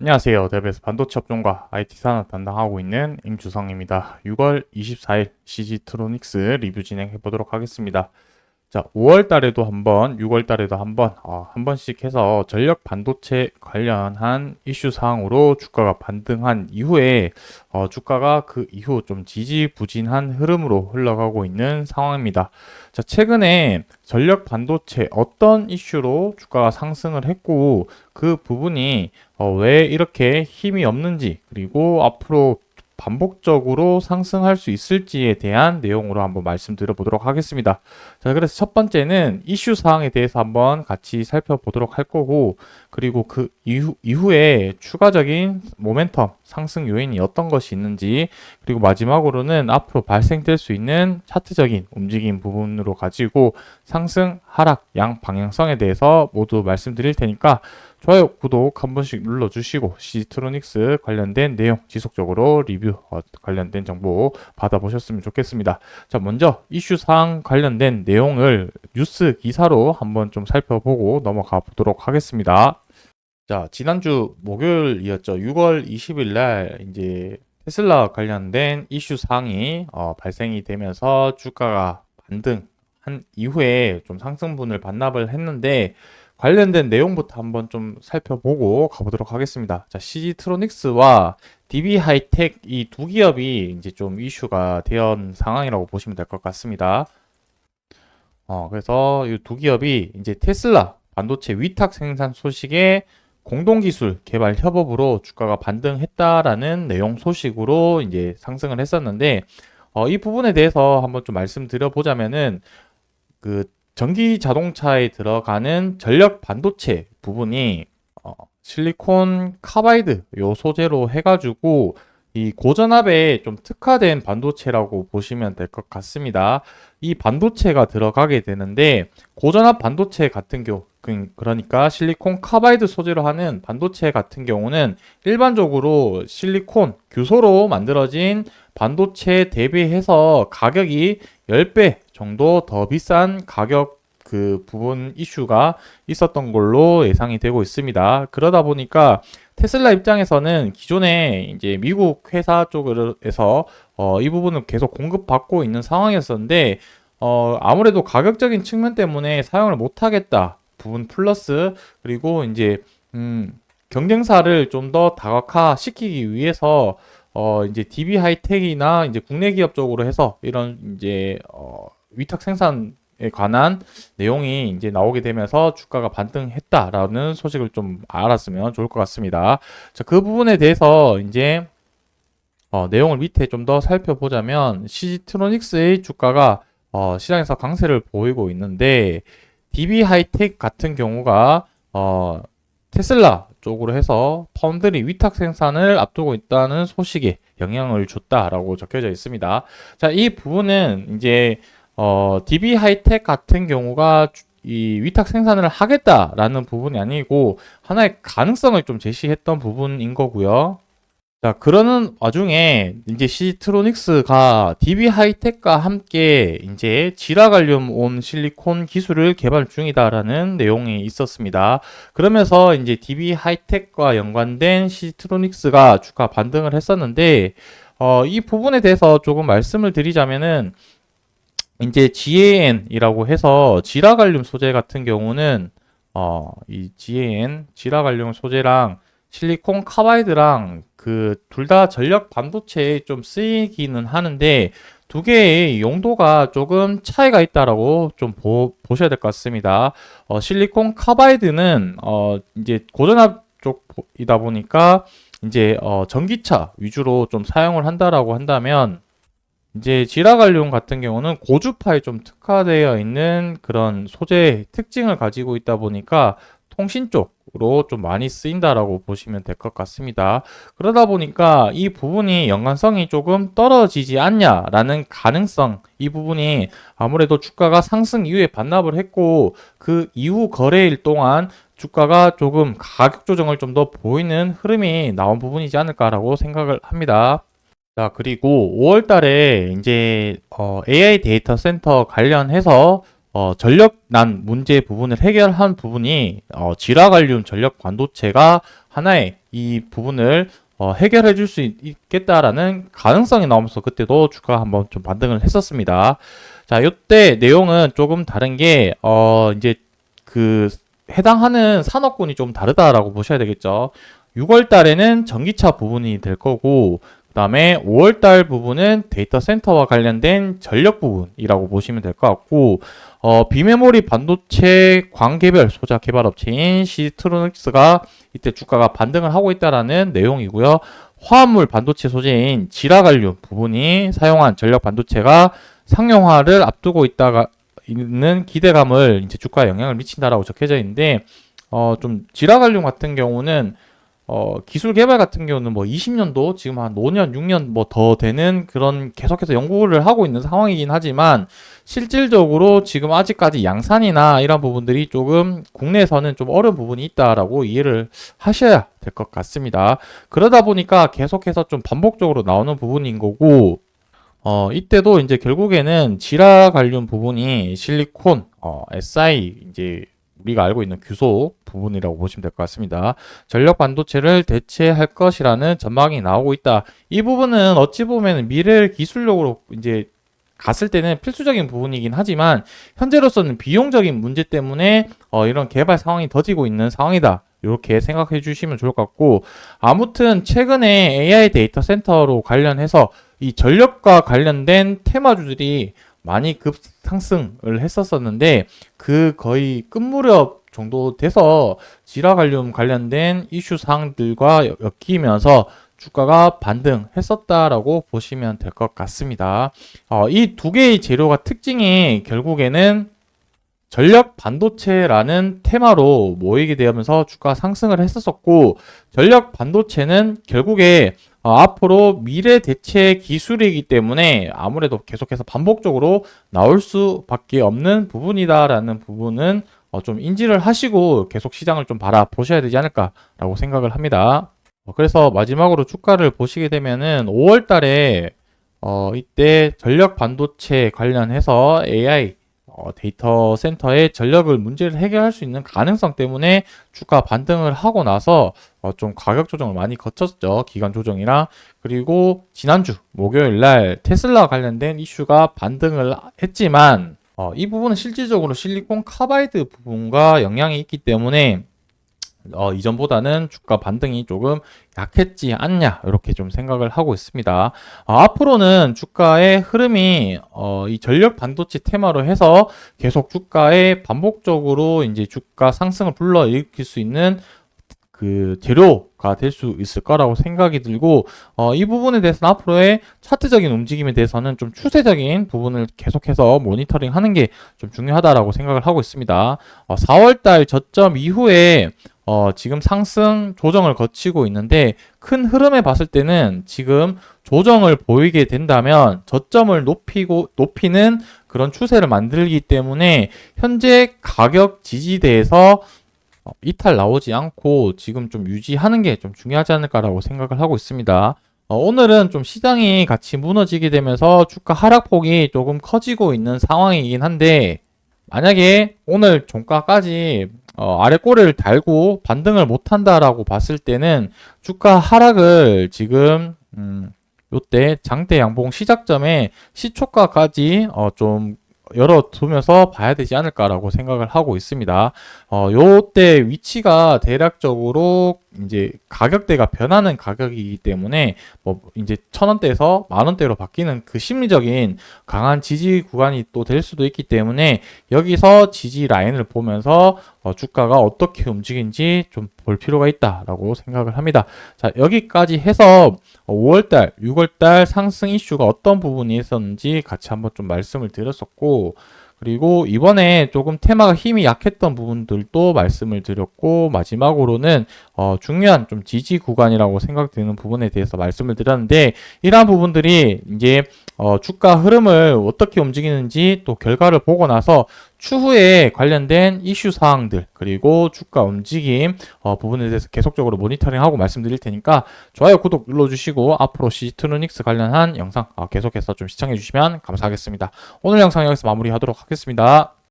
안녕하세요. 대베스 반도체 업종과 IT 산업 담당하고 있는 임주성입니다. 6월 24일 CG트로닉스 리뷰 진행해 보도록 하겠습니다. 자, 5월 달에도 한번, 6월 달에도 한번, 한 번씩 해서 전력 반도체 관련한 이슈 사항으로 주가가 반등한 이후에, 주가가 그 이후 좀 지지부진한 흐름으로 흘러가고 있는 상황입니다. 자, 최근에 전력 반도체 어떤 이슈로 주가가 상승을 했고, 그 부분이 왜 이렇게 힘이 없는지, 그리고 앞으로 반복적으로 상승할 수 있을지에 대한 내용으로 한번 말씀드려 보도록 하겠습니다. 자, 그래서 첫 번째는 이슈 사항에 대해서 한번 같이 살펴보도록 할 거고, 그리고 그 이후에 추가적인 모멘텀, 상승 요인이 어떤 것이 있는지, 그리고 마지막으로는 앞으로 발생될 수 있는 차트적인 움직임 부분으로 가지고 상승, 하락, 양 방향성에 대해서 모두 말씀드릴 테니까 좋아요, 구독 한 번씩 눌러주시고 CG트로닉스 관련된 내용 지속적으로 리뷰 관련된 정보 받아보셨으면 좋겠습니다. 자, 먼저 이슈 사항 관련된 내용을 뉴스 기사로 한번 좀 살펴보고 넘어가 보도록 하겠습니다. 자, 지난주 목요일이었죠. 6월 20일 날 이제 테슬라 관련된 이슈 사항이 발생이 되면서 주가가 반등한 이후에 좀 상승분을 반납을 했는데 관련된 내용부터 한번 좀 살펴보고 가보도록 하겠습니다. 자, CG트로닉스와 DB 하이텍 이 두 기업이 이제 좀 이슈가 된 상황이라고 보시면 될 것 같습니다. 그래서 이 두 기업이 이제 테슬라 반도체 위탁 생산 소식에 공동기술 개발 협업으로 주가가 반등했다라는 내용 소식으로 이제 상승을 했었는데, 이 부분에 대해서 한번 좀 말씀드려 보자면은, 그 전기 자동차에 들어가는 전력 반도체 부분이 실리콘 카바이드 요 소재로 해가지고 이 고전압에 좀 특화된 반도체라고 보시면 될 것 같습니다. 이 반도체가 들어가게 되는데 고전압 반도체 같은 경우 그러니까 실리콘 카바이드 소재로 하는 반도체 같은 경우는 일반적으로 실리콘 규소로 만들어진 반도체 대비해서 가격이 10배 정도 더 비싼 가격 그 부분 이슈가 있었던 걸로 예상이 되고 있습니다. 그러다 보니까 테슬라 입장에서는 기존에 이제 미국 회사 쪽에서 이 부분을 계속 공급받고 있는 상황이었었는데 아무래도 가격적인 측면 때문에 사용을 못하겠다 부분 플러스 그리고 이제 경쟁사를 좀 더 다각화시키기 위해서 이제 DB 하이텍이나 이제 국내 기업 쪽으로 해서 이런 이제 위탁 생산에 관한 내용이 이제 나오게 되면서 주가가 반등했다라는 소식을 좀 알았으면 좋을 것 같습니다. 자, 그 부분에 대해서 이제 내용을 밑에 좀 더 살펴보자면 CG트로닉스의 주가가 시장에서 강세를 보이고 있는데 DB 하이텍 같은 경우가 테슬라 쪽으로 해서 파운드리 위탁 생산을 앞두고 있다는 소식에 영향을 줬다라고 적혀져 있습니다. 자, 이 부분은 이제 DB 하이텍 같은 경우가 이 위탁 생산을 하겠다라는 부분이 아니고 하나의 가능성을 좀 제시했던 부분인 거고요. 자, 그러는 와중에 이제 CG트로닉스가 DB 하이텍과 함께 이제 지라갈륨 온 실리콘 기술을 개발 중이다라는 내용이 있었습니다. 그러면서 이제 DB 하이텍과 연관된 CG트로닉스가 주가 반등을 했었는데, 이 부분에 대해서 조금 말씀을 드리자면은 이제 GAN이라고 해서 지라갈륨 소재 같은 경우는 이 GAN 지라갈륨 소재랑 실리콘 카바이드랑 그 둘 다 전력 반도체에 좀 쓰이기는 하는데 두 개의 용도가 조금 차이가 있다라고 좀 보셔야 될 것 같습니다. 실리콘 카바이드는 이제 고전압 쪽이다 보니까 이제 전기차 위주로 좀 사용을 한다라고 한다면 이제 지라갈륨 같은 경우는 고주파에 좀 특화되어 있는 그런 소재 특징을 가지고 있다 보니까 통신 쪽으로 좀 많이 쓰인다라고 보시면 될 것 같습니다. 그러다 보니까 이 부분이 연관성이 조금 떨어지지 않냐라는 가능성, 이 부분이 아무래도 주가가 상승 이후에 반납을 했고 그 이후 거래일 동안 주가가 조금 가격 조정을 좀 더 보이는 흐름이 나온 부분이지 않을까라고 생각을 합니다. 자, 그리고 5월 달에 이제 AI 데이터 센터 관련해서 전력난 문제 부분을 해결한 부분이 지라갈륨 전력 반도체가 하나의 이 부분을 해결해 줄 수 있겠다라는 가능성이 나오면서 그때도 주가가 한번 좀 반등을 했었습니다. 자, 이때 내용은 조금 다른 게, 이제 그 해당하는 산업군이 좀 다르다라고 보셔야 되겠죠. 6월 달에는 전기차 부분이 될 거고, 그 다음에 5월 달 부분은 데이터 센터와 관련된 전력 부분이라고 보시면 될 것 같고, 비메모리 반도체 광개별 소자 개발 업체인 시트로닉스가 이때 주가가 반등을 하고 있다라는 내용이고요. 화합물 반도체 소재인 지라갈륨 부분이 사용한 전력 반도체가 상용화를 앞두고 있는 기대감을 이제 주가에 영향을 미친다라고 적혀져 있는데, 좀 지라갈륨 같은 경우는 기술 개발 같은 경우는 뭐 20년도 지금 한 5년, 6년 뭐 더 되는 그런 계속해서 연구를 하고 있는 상황이긴 하지만 실질적으로 지금 아직까지 양산이나 이런 부분들이 조금 국내에서는 좀 어려운 부분이 있다라고 이해를 하셔야 될 것 같습니다. 그러다 보니까 계속해서 좀 반복적으로 나오는 부분인 거고, 이때도 이제 결국에는 지라갈륨 부분이 실리콘, SI 이제 우리가 알고 있는 규소 부분이라고 보시면 될 것 같습니다. 전력 반도체를 대체할 것이라는 전망이 나오고 있다. 이 부분은 어찌 보면 미래를 기술력으로 이제 갔을 때는 필수적인 부분이긴 하지만 현재로서는 비용적인 문제 때문에 이런 개발 상황이 더디고 있는 상황이다. 이렇게 생각해 주시면 좋을 것 같고, 아무튼 최근에 AI 데이터 센터로 관련해서 이 전력과 관련된 테마주들이 많이 급상승을 했었었는데 그 거의 끝 무렵 정도 돼서 지라갈륨 관련된 이슈 사항들과 엮이면서 주가가 반등했었다라고 보시면 될 것 같습니다. 이 두 개의 재료가 특징이 결국에는 전력 반도체라는 테마로 모이게 되면서 주가 상승을 했었고, 전력 반도체는 결국에 앞으로 미래 대체 기술이기 때문에 아무래도 계속해서 반복적으로 나올 수밖에 없는 부분이다라는 부분은 좀 인지를 하시고 계속 시장을 좀 바라보셔야 되지 않을까라고 생각을 합니다. 그래서 마지막으로 주가를 보시게 되면은 5월 달에 이때 전력 반도체 관련해서 AI 데이터 센터의 전력을 문제를 해결할 수 있는 가능성 때문에 주가 반등을 하고 나서 좀 가격 조정을 많이 거쳤죠. 기간 조정이랑. 그리고 지난주 목요일 날 테슬라 관련된 이슈가 반등을 했지만 이 부분은 실질적으로 실리콘 카바이드 부분과 영향이 있기 때문에 이전보다는 주가 반등이 조금 약했지 않냐 이렇게 좀 생각을 하고 있습니다. 앞으로는 주가의 흐름이 이 전력 반도체 테마로 해서 계속 주가에 반복적으로 이제 주가 상승을 불러일으킬 수 있는 그 재료가 될 수 있을 거라고 생각이 들고, 이 부분에 대해서는 앞으로의 차트적인 움직임에 대해서는 좀 추세적인 부분을 계속해서 모니터링 하는 게 좀 중요하다라고 생각을 하고 있습니다. 4월달 저점 이후에 지금 상승 조정을 거치고 있는데 큰 흐름에 봤을 때는 지금 조정을 보이게 된다면 저점을 높이는 그런 추세를 만들기 때문에 현재 가격 지지대에서 이탈 나오지 않고 지금 좀 유지하는 게 좀 중요하지 않을까라고 생각을 하고 있습니다. 오늘은 좀 시장이 같이 무너지게 되면서 주가 하락폭이 조금 커지고 있는 상황이긴 한데, 만약에 오늘 종가까지 아래 꼬리를 달고 반등을 못한다라고 봤을 때는 주가 하락을 지금 요때 장대 양봉 시작점에 시초가까지 좀 열어두면서 봐야 되지 않을까라고 생각을 하고 있습니다. 요때 위치가 대략적으로 이제 가격대가 변하는 가격이기 때문에 뭐 이제 1,000원대에서 만원대로 바뀌는 그 심리적인 강한 지지 구간이 또 될 수도 있기 때문에 여기서 지지 라인을 보면서 주가가 어떻게 움직이는지 좀 볼 필요가 있다라고 생각을 합니다. 자, 여기까지 해서 5월달, 6월달 상승 이슈가 어떤 부분이 있었는지 같이 한번 좀 말씀을 드렸었고, 그리고 이번에 조금 테마가 힘이 약했던 부분들도 말씀을 드렸고, 마지막으로는 중요한 좀 지지 구간이라고 생각되는 부분에 대해서 말씀을 드렸는데, 이러한 부분들이 이제 주가 흐름을 어떻게 움직이는지 또 결과를 보고 나서 추후에 관련된 이슈 사항들 그리고 주가 움직임 부분에 대해서 계속적으로 모니터링하고 말씀드릴 테니까 좋아요, 구독 눌러주시고 앞으로 시트로닉스 관련한 영상 계속해서 좀 시청해 주시면 감사하겠습니다. 오늘 영상 여기서 마무리하도록 하겠습니다.